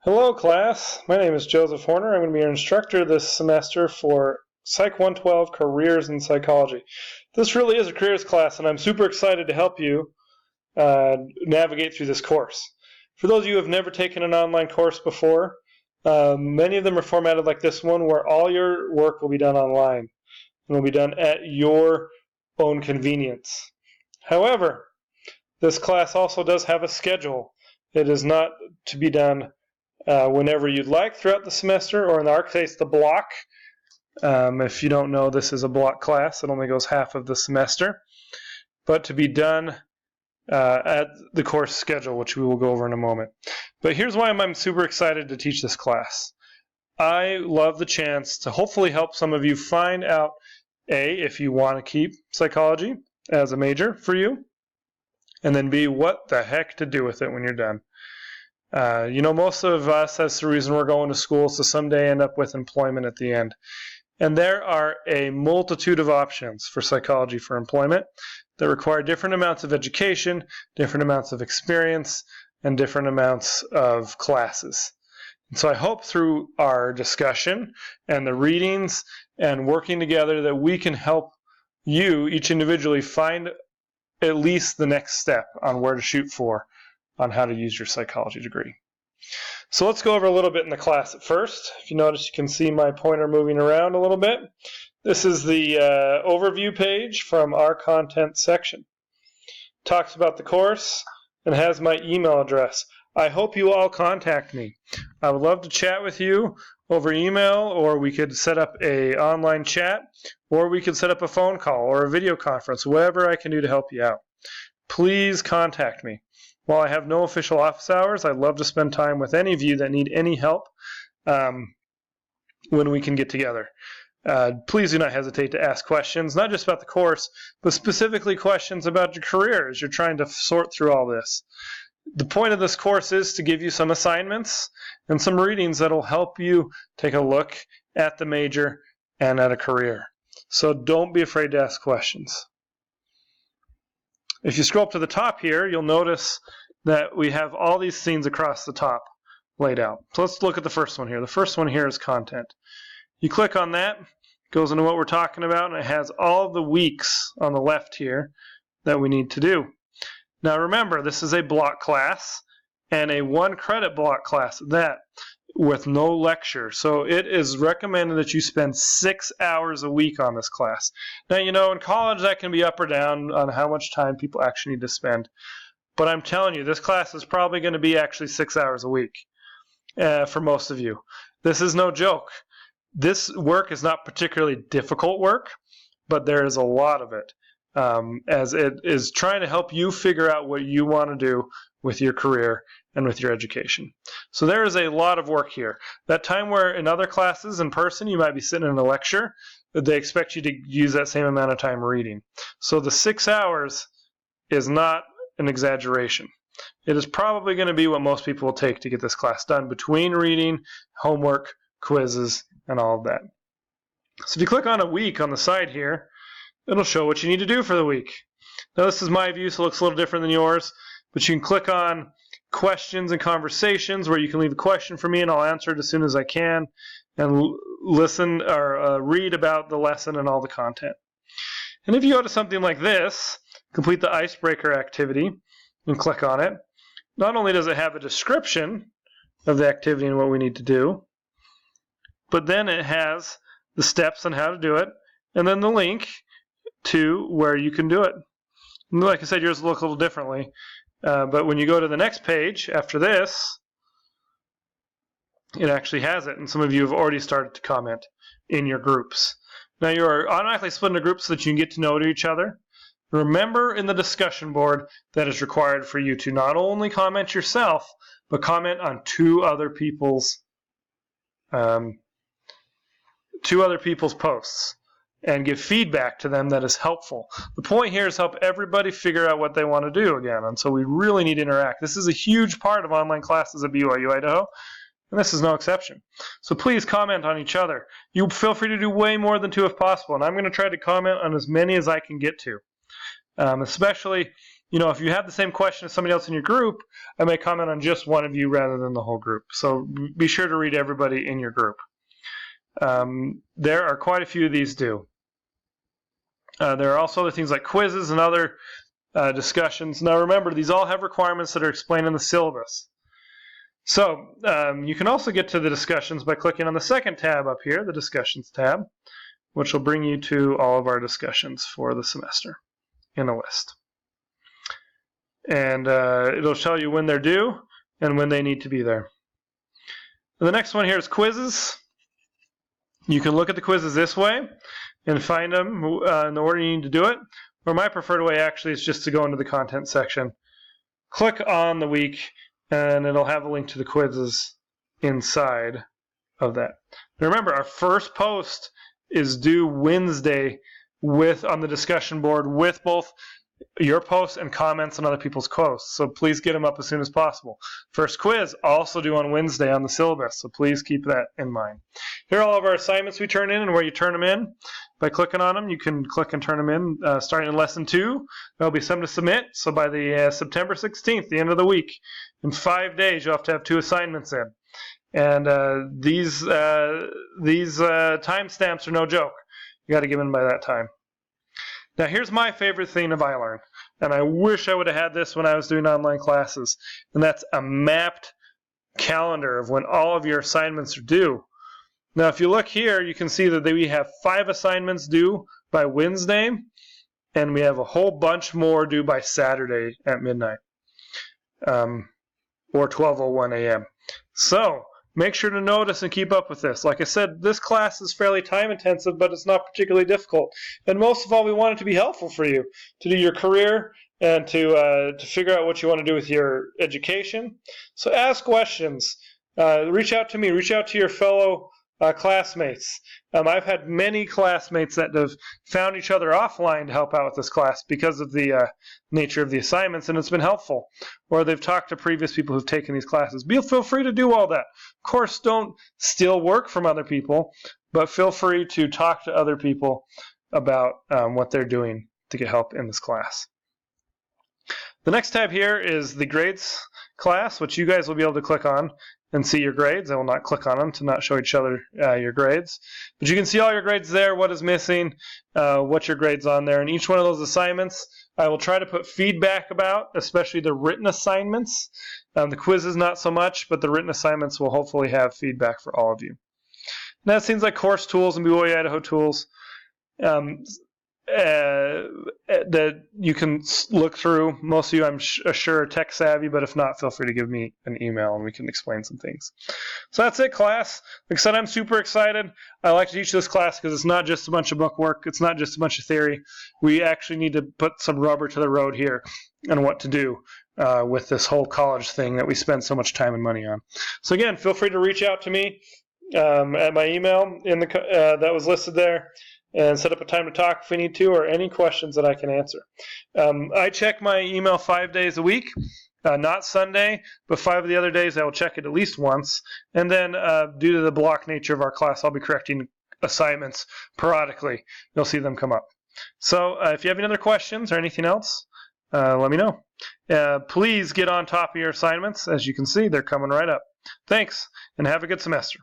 Hello class, my name is Joseph Horner. I'm going to be your instructor this semester for Psych 112 Careers in Psychology. This really is a careers class and I'm super excited to help you navigate through this course. For those of you who have never taken an online course before, many of them are formatted like this one where all your work will be done online and will be done at your own convenience. However, this class also does have a schedule. It is not to be done whenever you'd like throughout the semester, or in our case, the block. If you don't know, this is a block class. It only goes half of the semester, but to be done at the course schedule, which we will go over in a moment. But here's why I'm super excited to teach this class. I love the chance to hopefully help some of you find out, A, if you want to keep psychology as a major for you, and then B, what the heck to do with it when you're done. Most of us, that's the reason we're going to school, is to someday end up with employment at the end. And there are a multitude of options for psychology for employment that require different amounts of education, different amounts of experience, and different amounts of classes. And so I hope through our discussion and the readings and working together that we can help you, each individually, find at least the next step on where to shoot for on how to use your psychology degree. So let's go over a little bit in the class at first. If you notice, you can see my pointer moving around a little bit. This is the overview page from our content section. Talks about the course and has my email address. I hope you all contact me. I would love to chat with you over email, or we could set up an online chat, or we could set up a phone call or a video conference, whatever I can do to help you out. Please contact me. While I have no official office hours, I'd love to spend time with any of you that need any help when we can get together. Please do not hesitate to ask questions, not just about the course, but specifically questions about your career as you're trying to sort through all this. The point of this course is to give you some assignments and some readings that will help you take a look at the major and at a career. So don't be afraid to ask questions. If you scroll up to the top here, you'll notice that we have all these scenes across the top laid out. So let's look at the first one here. The first one here is content. You click on that, it goes into what we're talking about, and it has all the weeks on the left here that we need to do. Now remember, this is a block class and a 1-credit block class at that, with no lecture. So it is recommended that you spend 6 hours a week on this class. Now, in college that can be up or down on how much time people actually need to spend. But I'm telling you, this class is probably going to be actually 6 hours a week for most of you. This is no joke. This work is not particularly difficult work, but there is a lot of it, as it is trying to help you figure out what you want to do with your career and with your education. So there is a lot of work here. That time where in other classes in person you might be sitting in a lecture, they expect you to use that same amount of time reading. So the 6 hours is not an exaggeration. It is probably going to be what most people will take to get this class done between reading, homework, quizzes, and all of that. So if you click on a week on the side here, it'll show what you need to do for the week. Now this is my view, so it looks a little different than yours, but you can click on questions and conversations where you can leave a question for me and I'll answer it as soon as I can, and listen or read about the lesson and all the content. And if you go to something like this, complete the icebreaker activity, and click on it, not only does it have a description of the activity and what we need to do, but then it has the steps on how to do it, and then the link to where you can do it. And like I said, yours will look a little differently. But when you go to the next page after this, it actually has it. And some of you have already started to comment in your groups. Now you are automatically split into groups so that you can get to know each other. Remember in the discussion board that is required for you to not only comment yourself, but comment on two other people's posts and give feedback to them that is helpful. The point here is help everybody figure out what they want to do again, and so we really need to interact. This is a huge part of online classes at BYU Idaho, and this is no exception. So please comment on each other. You feel free to do way more than 2 if possible, and I'm going to try to comment on as many as I can get to. Especially, if you have the same question as somebody else in your group, I may comment on just one of you rather than the whole group. So be sure to read everybody in your group. There are quite a few of these due. There are also other things like quizzes and other discussions. Now remember, these all have requirements that are explained in the syllabus. So you can also get to the discussions by clicking on the second tab up here, the Discussions tab, which will bring you to all of our discussions for the semester in a list. And it'll tell you when they're due and when they need to be there. And the next one here is quizzes. You can look at the quizzes this way and find them in the order you need to do it. Or my preferred way actually is just to go into the content section, click on the week, and it'll have a link to the quizzes inside of that. Now remember, our first post is due Wednesday on the discussion board with both your posts and comments on other people's posts. So please get them up as soon as possible. First quiz also due on Wednesday on the syllabus, so please keep that in mind. Here are all of our assignments we turn in and where you turn them in. By clicking on them, you can click and turn them in starting in Lesson 2. There'll be some to submit, so by the September 16th, the end of the week, in 5 days, you'll have to have 2 assignments in. And these timestamps are no joke. You got to give in by that time. Now here's my favorite thing of iLearn, and I wish I would have had this when I was doing online classes, and that's a mapped calendar of when all of your assignments are due. Now if you look here, you can see that we have 5 assignments due by Wednesday, and we have a whole bunch more due by Saturday at midnight, or 12:01 a.m. So make sure to notice and keep up with this. Like I said, this class is fairly time intensive, but it's not particularly difficult. And most of all, we want it to be helpful for you to do your career and to figure out what you want to do with your education. So ask questions. Reach out to me. Reach out to your fellow classmates. I've had many classmates that have found each other offline to help out with this class because of the nature of the assignments, and it's been helpful. Or they've talked to previous people who've taken these classes. Feel free to do all that. Of course, don't steal work from other people, but feel free to talk to other people about what they're doing to get help in this class. The next tab here is the grades class, which you guys will be able to click on and see your grades. I will not click on them to not show each other your grades. But you can see all your grades there, what is missing, what your grade's on there. And each one of those assignments, I will try to put feedback about, especially the written assignments. The quizzes not so much, but the written assignments will hopefully have feedback for all of you. Now, it seems like course tools and BYU Idaho tools that you can look through. Most of you, I'm sure, are tech savvy, but if not, feel free to give me an email and we can explain some things. So that's it, class. Like I said, I'm super excited. I like to teach this class because it's not just a bunch of book work. It's not just a bunch of theory. We actually need to put some rubber to the road here and what to do with this whole college thing that we spend so much time and money on. So again, feel free to reach out to me at my email that was listed there, and set up a time to talk if we need to, or any questions that I can answer. I check my email 5 days a week, not Sunday, but 5 of the other days I will check it at least once. And then due to the block nature of our class, I'll be correcting assignments periodically. You'll see them come up. So if you have any other questions or anything else, let me know. Please get on top of your assignments. As you can see, they're coming right up. Thanks, and have a good semester.